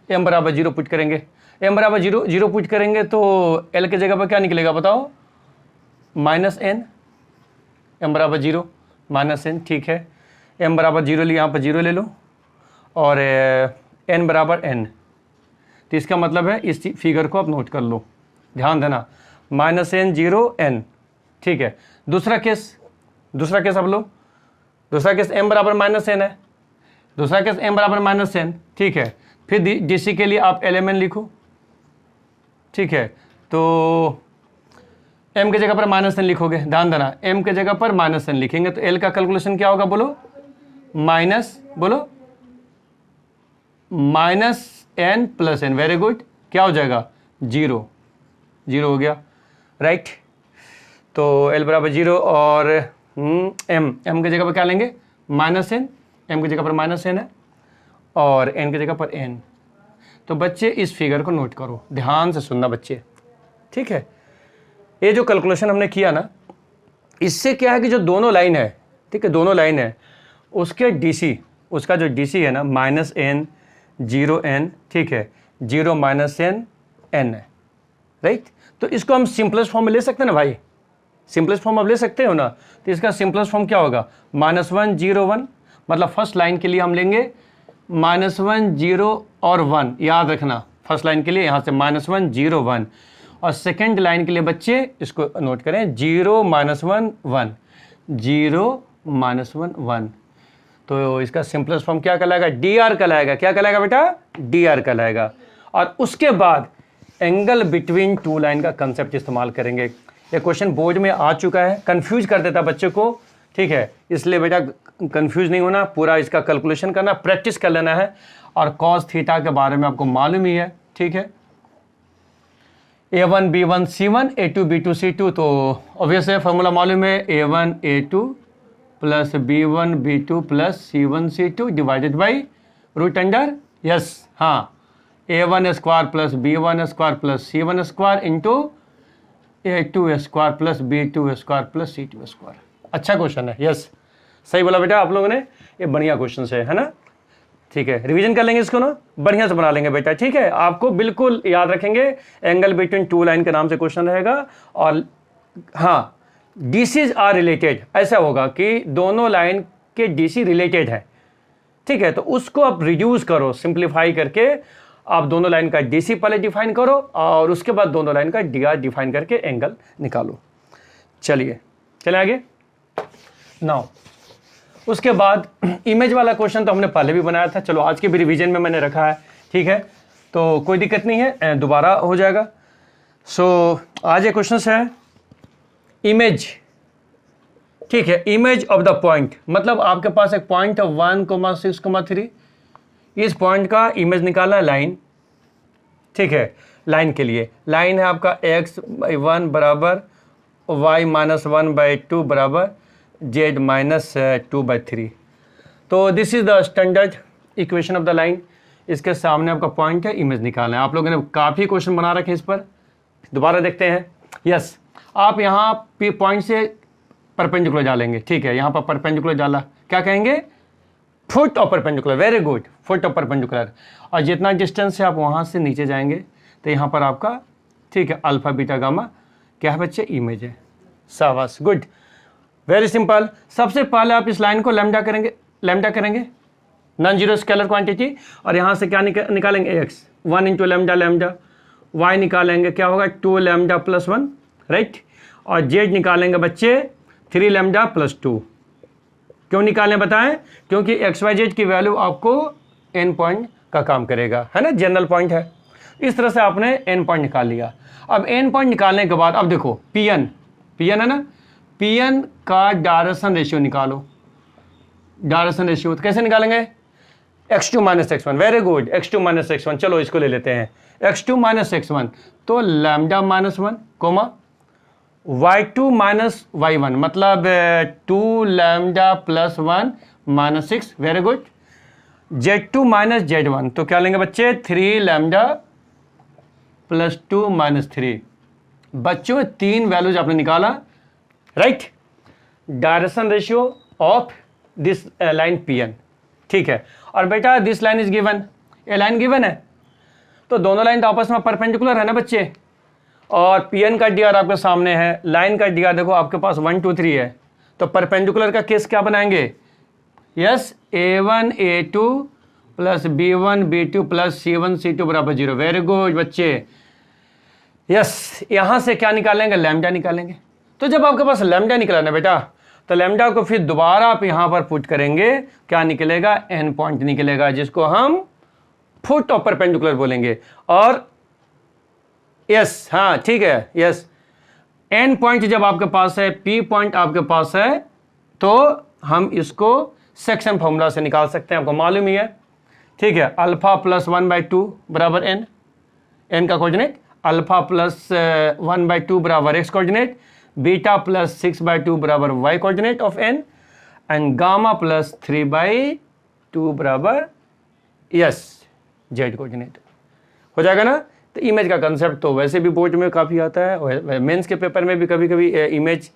m बराबर 0 पुट करेंगे, m बराबर 0 पुट करेंगे तो l के जगह पर क्या निकलेगा बताओ, माइनस n, m बराबर 0 माइनस n, ठीक है। m बराबर 0 लिए, यहाँ पर 0 ले लो, और n बराबर n। तो इसका मतलब है इस फिगर को आप नोट कर लो, ध्यान देना, माइनस n 0 n, ठीक है। दूसरा केस अब लो, दूसरा केस m बराबर माइनस n है, दूसरा केस m बराबर माइनस n, ठीक है। फिर डीसी के लिए आप एलिमेंट लिखो, ठीक है। तो m के जगह पर माइनस n लिखोगे, ध्यान देना, m के जगह पर माइनस n लिखेंगे तो l का कैलकुलेशन क्या होगा बोलो, minus n plus n, very good, क्या हो जाएगा 0 हो गया, राइट। तो l बराबर 0 और m के जगह पर क्या लेंगे, माइनस n, m की जगह पर माइनस n है और n की जगह पर n। तो बच्चे इस फिगर को नोट करो, ध्यान से सुनना बच्चे, ठीक है। ये जो कैलकुलेशन हमने किया ना, इससे क्या है कि जो दोनों लाइन है, ठीक है, दोनों लाइन है, उसके डीसी, उसका जो डीसी है ना, माइनस n 0 n, ठीक है, 0 माइनस n n है, राइट। तो इसको हम सिंपलेस्ट फॉर्म में ले सकते हैं ना भाई, सिंपलेस्ट फॉर्म आप ले सकते हो ना। तो इसका सिंपलेस्ट फॉर्म क्या होगा, -1 0 1, मतलब फर्स्ट लाइन के लिए हम लेंगे -1 0 और 1, याद रखना, फर्स्ट लाइन के लिए यहाँ से -1 0 1, और सेकेंड लाइन के लिए बच्चे इसको नोट करें 0 -1 1, 0 -1 1। तो इसका सिंपलेस्ट फॉर्म क्या कहलाएगा, dr कहलाएगा। क्या कहलाएगा बेटा, dr कहलाएगा। और उसके बाद एंगल बिटवीन टू लाइन का कंसेप्ट इस्तेमाल करेंगे। ये क्वेश्चन बोर्ड में आ चुका है, कंफ्यूज कर देता बच्चों को, ठीक है। इसलिए बेटा कंफ्यूज नहीं होना, पूरा इसका कैलकुलेशन करना, प्रैक्टिस कर लेना है। और कॉस थीटा के बारे में आपको मालूम ही है, ठीक है। a1 b1 c1 a2 b2 c2, तो ऑब्वियस है, फॉर्मूला मालूम है, a1 a2 plus b1 b2 plus c1 c2 divided by root under, yes, हाँ, a1 square plus b1 square plus c1 square into a2 square plus b2 square plus c2 square. अच्छा question है, yes, सही बोला बेटा आप लोगों ने, ये बढ़िया क्वेश्चन है ना, ठीक है। रिवीजन कर लेंगे इसको ना, बढ़िया से बना लेंगे बेटा, ठीक है। आपको बिल्कुल याद रखेंगे, एंगल बिटवीन टू लाइन के नाम से क्वेश्चन रहेगा। और हाँ, डीसीज आर रिलेटेड, ऐसा होगा कि दोनों लाइन के डीसी रिलेटेड है, ठीक है, तो उसको आप रिड्यूस करो, सिंप्लीफाई करके आप दोनों लाइन का DC पहले डिफाइन करो और उसके बाद दोनों लाइन का DR डिफाइन करके एंगल निकालो। चलिए चले आगे। नाउ उसके बाद इमेज वाला क्वेश्चन तो हमने पहले भी बनाया था, चलो आज के भी रिवीजन में मैंने रखा है, ठीक है, तो कोई दिक्कत नहीं है, दोबारा हो जाएगा। सो आज ये क्वेश्चन है इमेज, ठीक है, इमेज ऑफ द पॉइंट, मतलब आपके पास एक पॉइंट है 1,6,3, इस पॉइंट का इमेज निकालना है लाइन, ठीक है, लाइन के लिए लाइन है आपका x/1 बराबर y-1/2 बराबर z-2/3। तो this is the standard equation of the line. इसके सामने आपका पॉइंट है, इमेज निकालना है। आप लोगों ने काफ़ी क्वेश्चन बना रखे हैं इस पर, दोबारा देखते हैं। यस, आप यहाँ पॉइंट से परपेंडिकुलर डालेंगे, ठीक है, यहाँ पर परपेंडिकुलर डाला, क्या कहेंगे, foot of perpendicular, very good, foot of perpendicular. और जितना डिस्टेंस है आप वहाँ से नीचे जाएंगे तो यहाँ पर आपका, ठीक है, अल्फा बीटा गामा क्या है बच्चे, इमेज है। शाबाश, गुड, वेरी सिंपल। सबसे पहले आप इस लाइन को लैम्डा करेंगे नॉन जीरो स्केलर क्वांटिटी, और यहाँ से क्या निकालेंगे, x 1 इंटू लैम्डा, y निकालेंगे क्या होगा 2 लैम्डा प्लस 1, राइट, और z निकालेंगे बच्चे 3 लैम्डा प्लस 2। क्यों निकालें बताएं, क्योंकि XYZ की वैल्यू आपको n पॉइंट का काम करेगा, है ना, जनरल पॉइंट है। इस तरह से आपने n पॉइंट निकाल लिया। अब n पॉइंट निकालने के बाद अब देखो Pn है ना, Pn का डायरेक्शन रेशियो निकालो। डायरेक्शन रेशियो तो कैसे निकालेंगे, x2 minus x1, very good, x2 minus x1, चलो इसको ले लेते हैं, x2 माइनस x1 तो lambda minus 1 coma y2 minus y1 मतलब 2 lambda plus 1 minus 6, very good, z2 minus z1 तो क्या लेंगे बच्चे 3 लैम्डा प्लस 2 माइनस 3। बच्चों 3 वैल्यूज आपने निकाला, right, direction ratio of this line Pn, ठीक है। और बेटा दिस लाइन इज गिवन, ये लाइन गिवन है, तो दोनों लाइन तो आपस में परपेंडिकुलर है ना बच्चे, और Pn का DR आपके सामने है, लाइन का DR देखो आपके पास 1 2 3 है, तो परपेंडिकुलर का केस क्या बनाएंगे, yes, a1 a2 plus b1 b2 plus c1 c2 बराबर 0, वेरी गुड बच्चे, यस, यहां से क्या निकालेंगे, लैम्डा निकालेंगे। तो जब आपके पास लैम्डा निकला ना बेटा, तो लैम्डा को फिर दोबारा आप यहां पर पुट करेंगे, क्या निकलेगा, n पॉइंट निकलेगा, जिसको हम फुट ऑफ परपेंडिकुलर बोलेंगे। और यस, हाँ ठीक है, यस, n पॉइंट जब आपके पास है, p पॉइंट आपके पास है, तो हम इसको सेक्शन फॉर्मूला से निकाल सकते हैं, आपको मालूम ही है, ठीक है, अल्फा प्लस 1/2 बराबर n का कोऑर्डिनेट, अल्फा प्लस 1/2 बराबर x कोऑर्डिनेट, बीटा प्लस 6/2 बराबर y coordinate of n, and gamma plus 3/2 बराबर यस z कोऑर्डिनेट। हो जाएगा ना। तो इमेज का कंसेप्ट तो वैसे भी बोर्ड में काफ़ी आता है, मेंस के पेपर में भी कभी कभी इमेज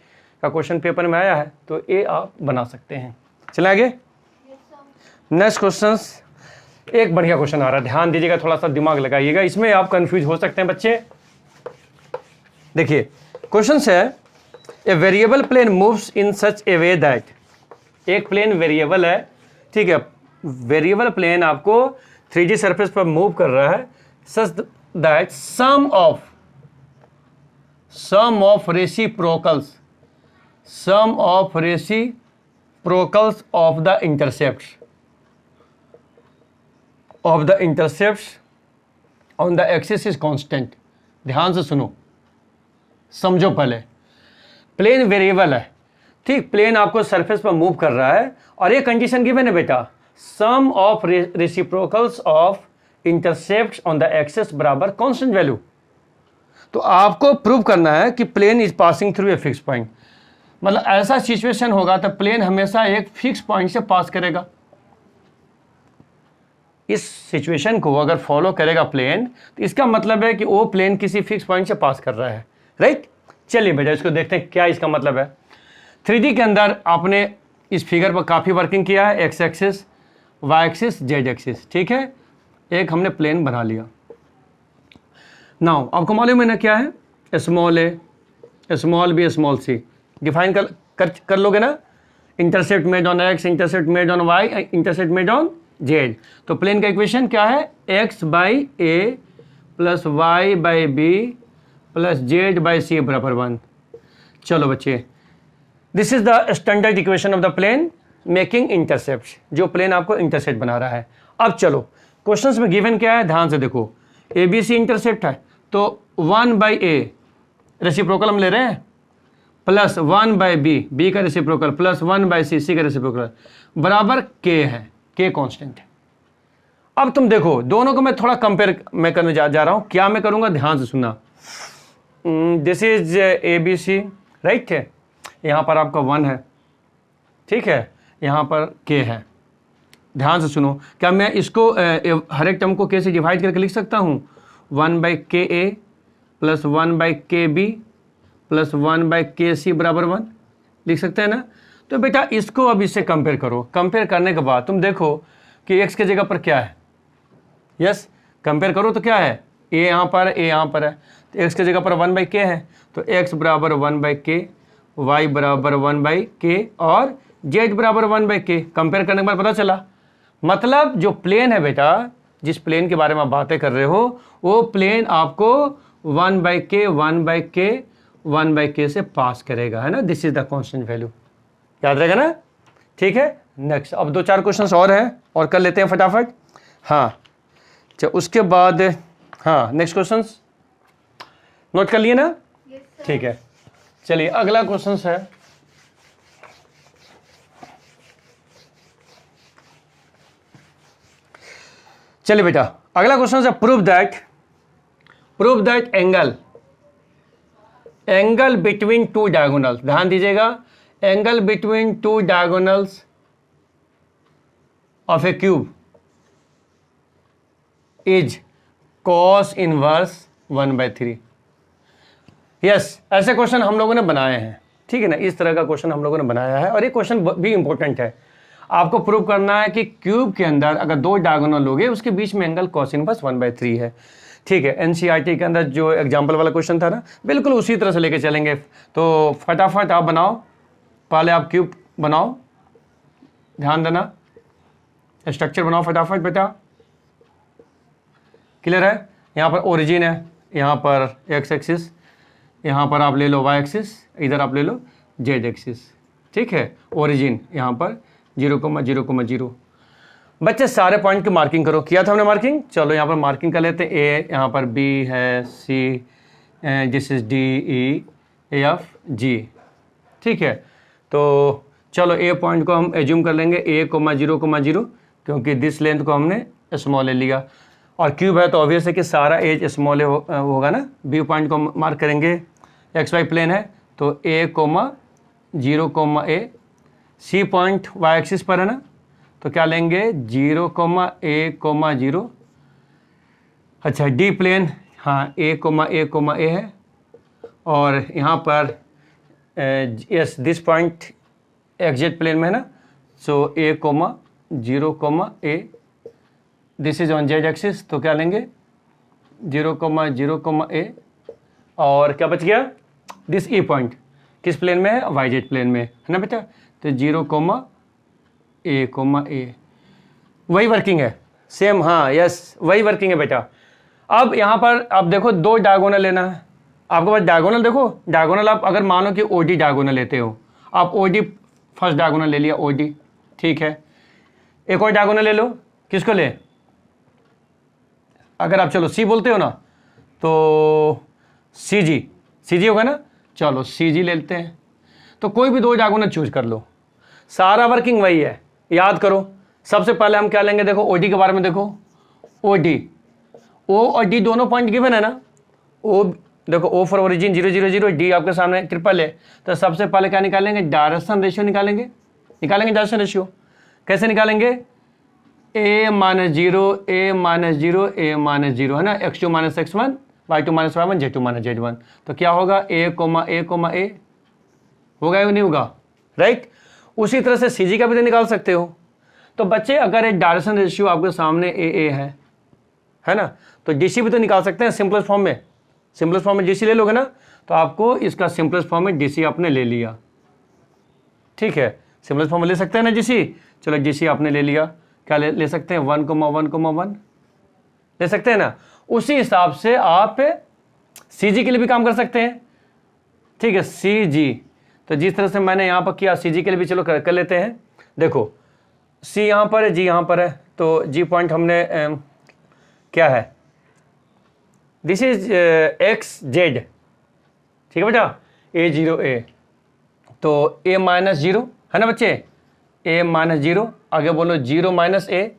का क्वेश्चन पेपर में आया है, तो ये आप बना सकते हैं। चलें आगे, नेक्स्ट क्वेश्चन, एक बढ़िया क्वेश्चन आ रहा है, ध्यान दीजिएगा, थोड़ा सा दिमाग लगाइएगा, इसमें आप कंफ्यूज हो सकते हैं बच्चे। देखिए क्वेश्चन है, a variable plane moves in such a way that, एक प्लेन वेरिएबल है, ठीक है, वेरिएबल प्लेन आपको 3D सरफेस पर मूव कर रहा है, such that sum of reciprocals of the intercepts on the axis is constant. ध्यान से सुनो, समझो पहले, प्लेन वेरिएबल है, ठीक, प्लेन आपको सरफेस पर मूव कर रहा है, और ये कंडीशन गिवन है बेटा, sum of reciprocals of intercepts on the axis बराबर कांस्टेंट वैल्यू। तो आपको प्रूव करना है कि plane is passing through a fix point, मतलब ऐसा सिचुएशन होगा तो प्लेन हमेशा एक फिक्स पॉइंट से पास करेगा। इस सिचुएशन को अगर फॉलो करेगा प्लेन, तो इसका मतलब है कि वो प्लेन किसी फिक्स पॉइंट से पास कर रहा है, राइट। चलिए बेटा इसको देखते हैं क्या इसका मतलब है। 3D के अंदर आपने इस फिगर पर काफ़ी वर्किंग किया है, X axis, Y axis, Z axis, ठीक है, एक हमने प्लेन बना लिया। नाउ आपको मालूम है ना क्या है, small a, small b, small c, define कर लोगे ना। Intercept made on x, intercept made on y, intercept made on z. तो प्लेन का इक्वेशन क्या है, x by a plus y by b plus z by c बराबर 1। चलो बच्चे, this is the standard equation of the plane making intercept, जो plane आपको intercept बना रहा है। अब चलो क्वेश्चंस में गिवन क्या है, ध्यान से देखो, ए बी सी इंटरसेप्ट है तो 1 बाई ए रेसिप्रोकल हम ले रहे हैं, प्लस 1 बाई बी, बी का रेसिप्रोकल, प्लस 1 बाई सी, सी का रेसिप्रोकल, बराबर के है, के कांस्टेंट है। अब तुम देखो दोनों को मैं थोड़ा कंपेयर मैं करने जा रहा हूं, क्या मैं करूंगा ध्यान से सुनना। This is A B C, right है, यहाँ पर आपका 1 है, ठीक है, यहाँ पर के है। ध्यान से सुनो, क्या मैं इसको हर एक टर्म को के से डिवाइड करके लिख सकता हूँ, 1 बाई के ए प्लस 1 बाई के बी प्लस 1 बाई के सी बराबर 1 लिख सकते हैं ना। तो बेटा इसको अब इससे कंपेयर करो, कंपेयर करने के बाद तुम देखो कि x के जगह पर क्या है, यस कंपेयर करो तो क्या है, a यहाँ पर, a यहाँ पर है, तो x के जगह पर 1 बाई के है, तो x बराबर 1 बाई के, y बराबर 1 बाई के और z बराबर 1 बाई के। कंपेयर करने के बाद पता चला, मतलब जो प्लेन है बेटा, जिस प्लेन के बारे में आप बातें कर रहे हो, वो प्लेन आपको 1 बाई के 1 बाई के 1 बाई के से पास करेगा, है ना। This is the constant value, याद रहेगा ना, ठीक है। नेक्स्ट अब 2-4 क्वेश्चंस और हैं और कर लेते हैं फटाफट। हाँ चलो उसके बाद, हाँ नेक्स्ट क्वेश्चंस नोट कर लिए ना, ठीक है। चलिए अगला क्वेश्चंस है, चलिए बेटा अगला क्वेश्चन है, prove that angle between two diagonals, ध्यान दीजिएगा, angle between two diagonals of A cube is cos inverse 1/3। Yes, ऐसे क्वेश्चन हम लोगों ने बनाए हैं, ठीक है ना, इस तरह का क्वेश्चन हम लोगों ने बनाया है और ये क्वेश्चन भी इंपॉर्टेंट है। आपको प्रूव करना है कि क्यूब के अंदर अगर 2 डायगोनल लोगे उसके बीच में एंगल cos इनवर्स 1/3 है, ठीक है। एनसीईआरटी के अंदर जो एग्जाम्पल वाला क्वेश्चन था ना, बिल्कुल उसी तरह से लेके चलेंगे। तो फटाफट आप बनाओ, पहले आप क्यूब बनाओ, ध्यान देना, स्ट्रक्चर बनाओ फटाफट बेटा, क्लियर है। यहाँ पर ओरिजिन है, यहाँ पर एक्स एक्सिस, यहाँ पर आप ले लो वाई एक्सिस, इधर आप ले लो जेड एक्सिस, ठीक है। ओरिजिन यहाँ पर 0,0,0। बच्चे सारे पॉइंट की मार्किंग करो, किया था हमने मार्किंग, चलो यहाँ पर मार्किंग कर लेते हैं। ए यहाँ पर, बी है, C, this is D, E, F, G, ठीक है। तो चलो ए पॉइंट को हम एज्यूम कर लेंगे A,0,0 क्योंकि दिस लेंथ को हमने स्मॉल ले लिया और क्यूब है तो ऑब्वियस है कि सारा एज स्मॉल होगा ना। बी पॉइंट को मार्क करेंगे, एक्स वाई प्लेन है तो A,0,A, C point Y axis पर है ना, तो क्या लेंगे 0,A,0। अच्छा डी प्लेन, हाँ A,A है और यहाँ पर yes this point exact plane में है ना, so A,0,A, this is on Z axis, तो क्या लेंगे 0,0,A और क्या बच गया, दिस ई पॉइंट किस प्लेन में है, वाई जेड प्लेन में है ना बेटा, तो 0,A, वही वर्किंग है सेम, हाँ यस वही वर्किंग है बेटा। अब यहाँ पर आप देखो 2 डायगोनल लेना है आपके पास, डायगोनल देखो, डायगोनल आप अगर मानो कि ओडी डायगोनल लेते हो, आप ओडी फर्स्ट डायगोनल ले लिया, ओडी, ठीक है। एक और डायगोनल ले लो, किसको ले, अगर आप चलो सी बोलते हो ना तो सी जी होगा ना, चलो सी जी लेते हैं। तो कोई भी 2 डायगोनल चूज कर लो, सारा वर्किंग वही है, याद करो। सबसे पहले हम क्या लेंगे, देखो ओडी के बारे में देखो, ओडी, ओ और डी दोनों पॉइंट गिवन है ना, ओ देखो ओ फॉर ओरिजिन 0,0,0, डी आपके सामने ट्रिपल है, तो सबसे पहले क्या निकालेंगे, डायरेक्शन रेशियो निकालेंगे डायरेक्शन रेशियो। कैसे निकालेंगे, a minus 0 A minus 0 A minus 0 है ना, x2 minus x1 y2 minus y1 z2 minus z1, तो क्या होगा A, A होगा या नहीं होगा, राइट। उसी तरह से CG का भी तो निकाल सकते हो। तो बच्चे अगर एक डायरेक्शन रेशियो आपके सामने AA है ना, तो DC भी तो निकाल सकते हैं सिंपलेस्ट फॉर्म में, DC ले लोगे ना, तो आपको इसका सिंपलेस्ट फॉर्म में DC आपने ले लिया, ठीक है। सिम्पलेस्ट फॉर्म ले सकते हैं ना जीसी। चलो जीसी आपने ले लिया, क्या ले सकते हैं 1,1,1 ले सकते हैं ना। उसी हिसाब से आप सीजी के लिए भी काम कर सकते हैं, ठीक है। सीजी तो जिस तरह से मैंने यहाँ पर किया, सीजी के लिए भी चलो कर लेते हैं। देखो सी यहाँ पर है, जी यहाँ पर है, तो जी पॉइंट हमने क्या है, दिस इज एक्स जेड, ठीक है बेटा, A0 तो A-0 है ना बच्चे, A-0, आगे बोलो 0 - A,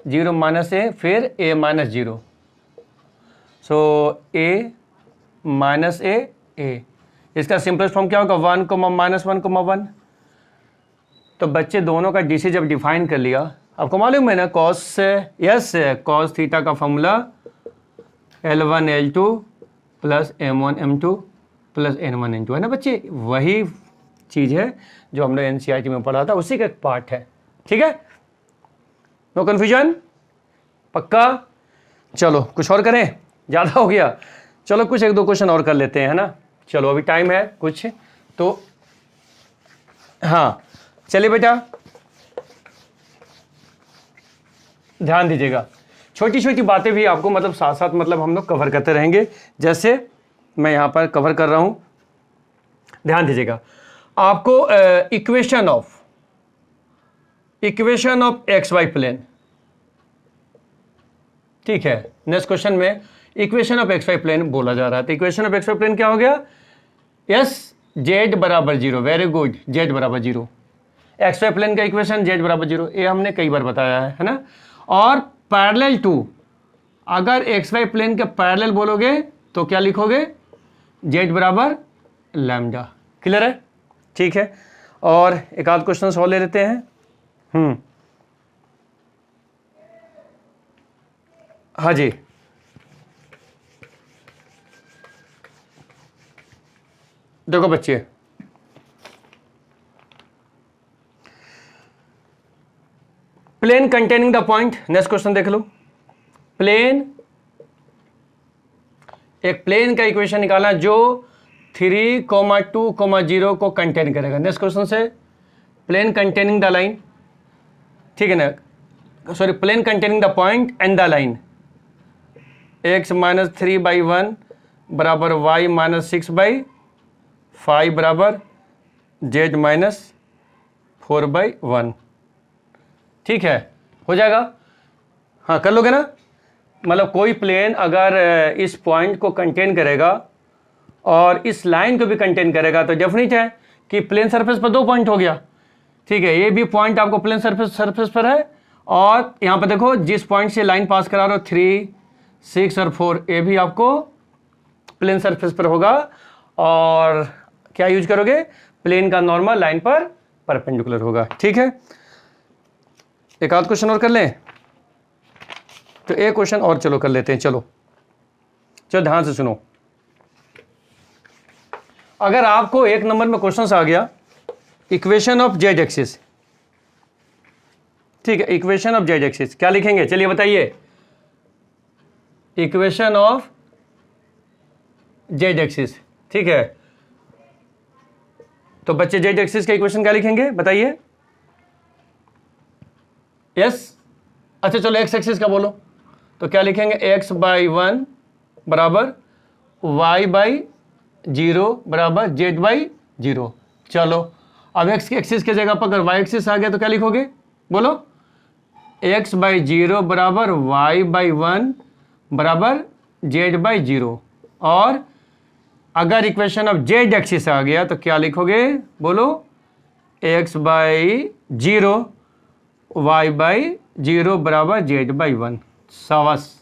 0 - A, फिर A-0, सो A - A, इसका सिंपलेस्ट फॉर्म क्या होगा 1,-1,1। तो बच्चे दोनों का डीसी जब डिफाइन कर लिया, आपको मालूम है ना कॉस कॉस थीटा का formula L1 L2 plus M1 M2 plus N1 N2 है ना बच्चे, वही चीज़ है जो हमने एनसीईआरटी में पढ़ा था, उसी का एक पार्ट है, ठीक है। नो कन्फ्यूजन, पक्का। चलो कुछ और करें, ज़्यादा हो गया, चलो कुछ 1-2 क्वेश्चन और कर लेते हैं, है ना। चलो अभी टाइम है कुछ, तो हाँ चलिए बेटा ध्यान दीजिएगा, छोटी छोटी बातें भी आपको मतलब साथ साथ मतलब हम लोग कवर करते रहेंगे, जैसे मैं यहाँ पर कवर कर रहा हूँ। ध्यान दीजिएगा, आपको equation of X Y plane, ठीक है। नेक्स्ट क्वेश्चन में equation of X Y plane बोला जा रहा है, तो equation of X Y plane क्या हो गया, यस जेड बराबर 0, वेरी गुड, जेड बराबर 0, एक्स वाई प्लेन का इक्वेशन जेड बराबर 0, ये हमने कई बार बताया है ना। और पैरेलल टू, अगर एक्स वाई प्लेन के पैरेलल बोलोगे तो क्या लिखोगे, जेड बराबर लैम्डा, क्लियर है, ठीक है। और एक आध क्वेश्चन और ले लेते हैं। हाँ जी, देखो बच्चे, plane containing the point, next question देख लो। प्लेन, एक प्लेन का इक्वेशन निकालना जो 3,2,0 को कंटेन करेगा। नेक्स्ट क्वेश्चन से प्लेन कंटेनिंग द लाइन, ठीक है ना, sorry plane containing the point and the line, x - 3/1 बराबर y - 6/5 बराबर z - 4/1, ठीक है, हो जाएगा, हाँ कर लोगे ना। मतलब कोई प्लेन अगर इस पॉइंट को कंटेन करेगा और इस लाइन को भी कंटेन करेगा तो डेफिनेट है कि प्लेन सरफेस पर 2 पॉइंट हो गया, ठीक है। ये भी पॉइंट आपको प्लेन सरफेस पर है, और यहाँ पर देखो जिस पॉइंट से लाइन पास करा रहे हो 3, 6 और 4, ये भी आपको प्लेन सरफेस पर होगा, और क्या यूज करोगे, प्लेन का नॉर्मल लाइन पर परपेंडिकुलर होगा, ठीक है। एक आध क्वेश्चन और कर लें, तो एक क्वेश्चन और चलो कर लेते हैं, चलो ध्यान से सुनो। अगर आपको 1 नंबर में क्वेश्चन आ गया इक्वेशन ऑफ जेड एक्सिस, ठीक है, इक्वेशन ऑफ जेड एक्सिस क्या लिखेंगे, चलिए बताइए, इक्वेशन ऑफ जेड एक्सिस, ठीक है। तो बच्चे जेड एक्सिस का इक्वेशन क्या लिखेंगे बताइए, यस, अच्छा चलो एक्स एक्सिस का बोलो, तो क्या लिखेंगे, x/1 बराबर y/0 बराबर z/0। चलो अब x की एक्सिस की जगह पर अगर y एक्सिस आ गया तो क्या लिखोगे, बोलो, x/0 बराबर y/1 बराबर z/0, और अगर इक्वेशन ऑफ जेड एक्सिस आ गया तो क्या लिखोगे, बोलो, x/0 y/0 बराबर z/1, शाबाश,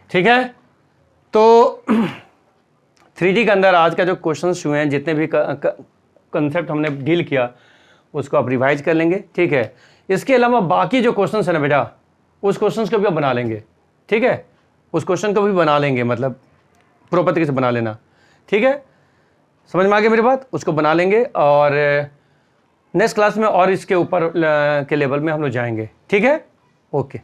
ठीक है। तो 3D के अंदर आज का जो क्वेश्चंस हुए हैं, जितने भी कंसेप्ट हमने डील किया, उसको आप रिवाइज कर लेंगे, ठीक है। इसके अलावा बाकी जो क्वेश्चंस है ना बेटा, उस क्वेश्चंस को भी आप बना लेंगे, ठीक है, उस क्वेश्चन को भी बना लेंगे, मतलब प्रॉपर तरीके से बना लेना, ठीक है। समझ में आ गया मेरी बात, उसको बना लेंगे, और नेक्स्ट क्लास में और इसके ऊपर के लेवल में हम लोग जाएंगे, ठीक है, ओके।